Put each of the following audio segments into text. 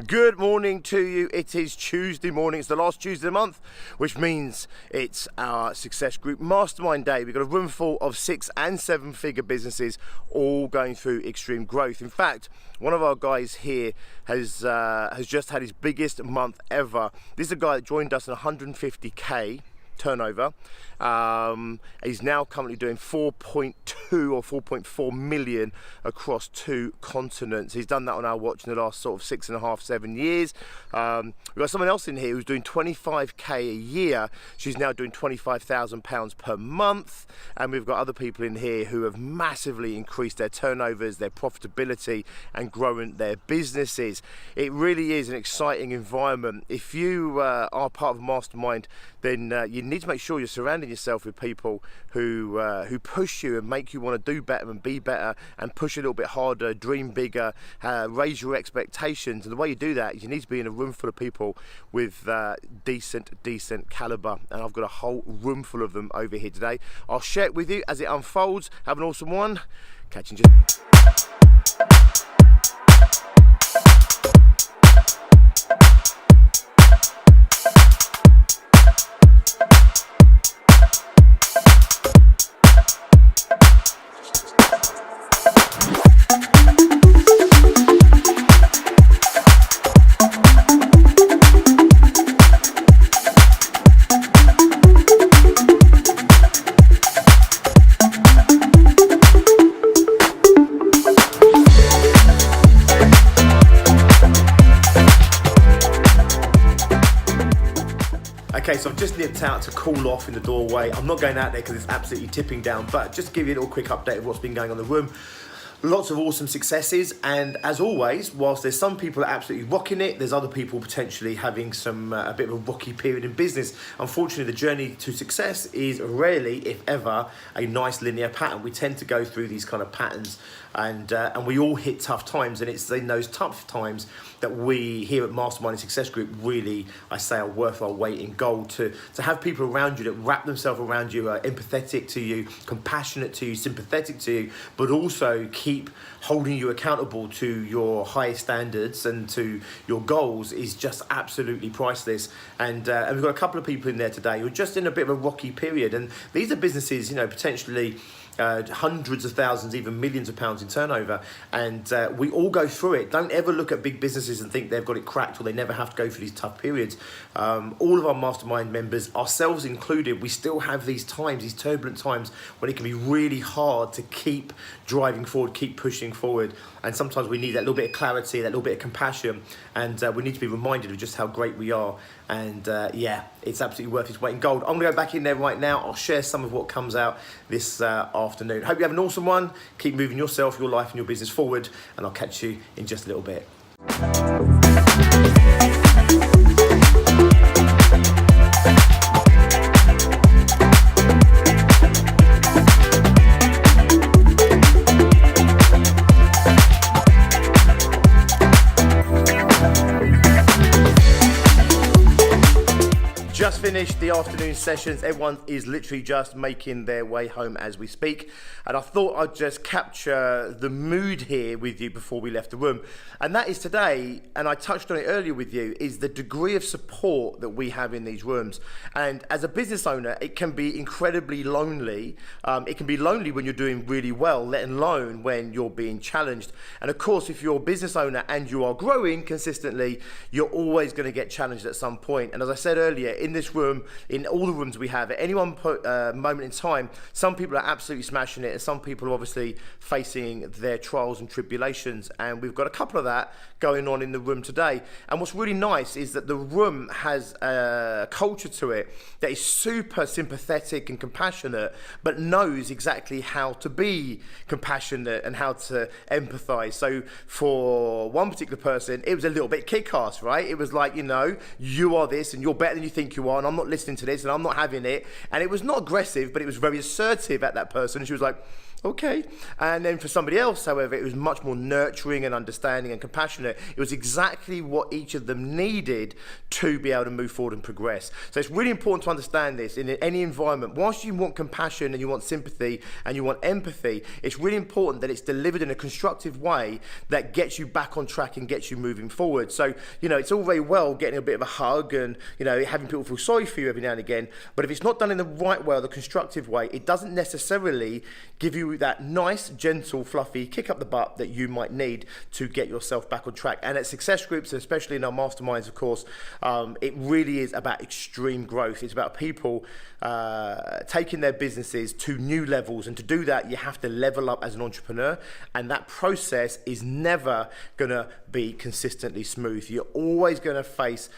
Good morning to you. It is Tuesday morning. It's the last Tuesday of the month, which means it's our Success Group Mastermind Day. We've got a room full of 6 and 7 figure businesses all going through extreme growth. In fact, one of our guys here has just had his biggest month ever. This is a guy that joined us at 150k turnover. He's now currently doing 4.2 or 4.4 million across 2 continents. He's done that on our watch in the last sort of 6.5, 7 years. We've got someone else in here who's doing 25k a year. She's now doing £25,000 per month. And we've got other people in here who have massively increased their turnovers, their profitability, and growing their businesses. It really is an exciting environment. If you are part of a mastermind, then you need to make sure you're surrounding yourself with people who push you and make you want to do better and be better and push a little bit harder, dream bigger, raise your expectations. And the way you do that is you need to be in a room full of people with decent caliber. And I've got a whole room full of them over here today. I'll share it with you as it unfolds. Have an awesome one. Catch you in just... Okay, so I've just nipped out to cool off in the doorway. I'm not going out there because it's absolutely tipping down, but just to give you a little quick update of what's been going on in the room. Lots of awesome successes, and as always, whilst there's some people that are absolutely rocking it, there's other people potentially having some a bit of a rocky period in business. Unfortunately, the journey to success is rarely, if ever, a nice linear pattern. We tend to go through these kind of patterns, and we all hit tough times, and it's in those tough times that we here at Mastermind and Success Group really, I say, are worth our weight in gold. To have people around you that wrap themselves around you, are empathetic to you, compassionate to you, sympathetic to you, but also keep holding you accountable to your highest standards and to your goals is just absolutely priceless. And we've got a couple of people in there today who are just in a bit of a rocky period, and these are businesses, you know, potentially hundreds of thousands, even millions of pounds in turnover, and we all go through it. Don't ever look at big businesses and think they've got it cracked or they never have to go through these tough periods. All of our mastermind members, ourselves included, we still have these times, these turbulent times when it can be really hard to keep driving forward, keep pushing forward, and sometimes we need that little bit of clarity, that little bit of compassion, and we need to be reminded of just how great we are. And yeah, it's absolutely worth its weight in gold. I'm gonna go back in there right now. I'll share some of what comes out this afternoon. Hope you have an awesome one. Keep moving yourself, your life and your business forward, and I'll catch you in just a little bit. Just finished the afternoon sessions. Everyone is literally just making their way home as we speak. And I thought I'd just capture the mood here with you before we left the room. And that is today, and I touched on it earlier with you, is the degree of support that we have in these rooms. And as a business owner, it can be incredibly lonely. It can be lonely when you're doing really well, let alone when you're being challenged. And of course, if you're a business owner and you are growing consistently, you're always going to get challenged at some point. And as I said earlier, in this room, in all the rooms we have, at any one moment in time, some people are absolutely smashing it, and some people are obviously facing their trials and tribulations, and we've got a couple of that going on in the room today. And what's really nice is that the room has a culture to it that is super sympathetic and compassionate, but knows exactly how to be compassionate and how to empathize. So for one particular person, it was a little bit kick-ass, right? It was like, you know, you are this and you're better than you think you are, and I'm not listening to this and I'm not having it. And it was not aggressive, but it was very assertive at that person. And she was like, Okay. And then for somebody else, however, it was much more nurturing and understanding and compassionate. It was exactly what each of them needed to be able to move forward and progress. So it's really important to understand this in any environment. Whilst you want compassion and you want sympathy and you want empathy, it's really important that it's delivered in a constructive way that gets you back on track and gets you moving forward. So, it's all very well getting a bit of a hug and, having people feel sorry for you every now and again, but if it's not done in the right way or the constructive way, it doesn't necessarily give you that nice, gentle, fluffy kick up the butt that you might need to get yourself back on track. And at success groups, especially in our masterminds, of course, it really is about extreme growth. It's about people taking their businesses to new levels. And to do that, you have to level up as an entrepreneur. And that process is never going to be consistently smooth. You're always going to face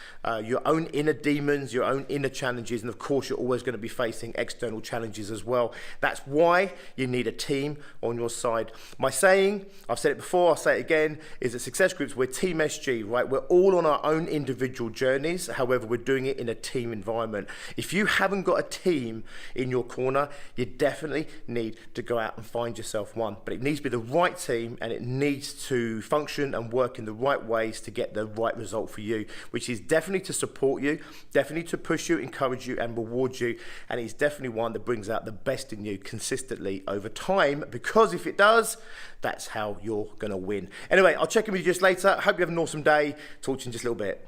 your own inner demons, your own inner challenges. And of course, you're always going to be facing external challenges as well. That's why you need a team on your side. My saying, I've said it before, I'll say it again, is that success groups, we're Team SG, right? We're all on our own individual journeys. However, we're doing it in a team environment. If you haven't got a team in your corner, you definitely need to go out and find yourself one. But it needs to be the right team, and it needs to function and work in the right ways to get the right result for you, which is definitely to support you, definitely to push you, encourage you, and reward you. And it's definitely one that brings out the best in you consistently over time, because if it does, that's how you're going to win. Anyway, I'll check in with you just later. Hope you have an awesome day. Talk to you in just a little bit.